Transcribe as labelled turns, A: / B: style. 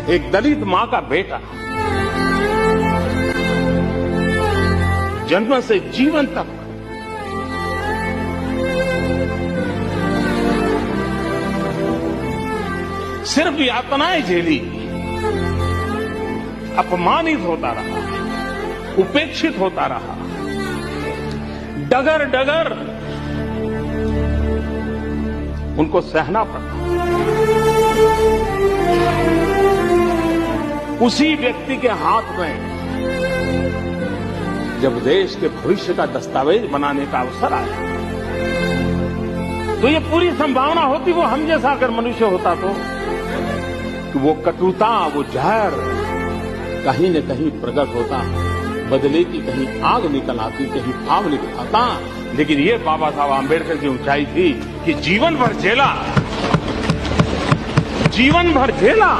A: एक दलित मां का बेटा जन्म से जीवन तक सिर्फ यातनाएं झेली, अपमानित होता रहा, उपेक्षित होता रहा, डगर डगर उनको सहना पड़ा। उसी व्यक्ति के हाथ में जब देश के भविष्य का दस्तावेज बनाने का अवसर आया, तो ये पूरी संभावना होती वो हम जैसा अगर मनुष्य होता तो वो कटुता, वो जहर कहीं न कहीं प्रकट होता, बदले की कहीं आग निकल आती, कहीं भाव निकल आता। लेकिन ये बाबा साहब आंबेडकर की ऊंचाई थी कि जीवन भर झेला, जीवन भर झेला,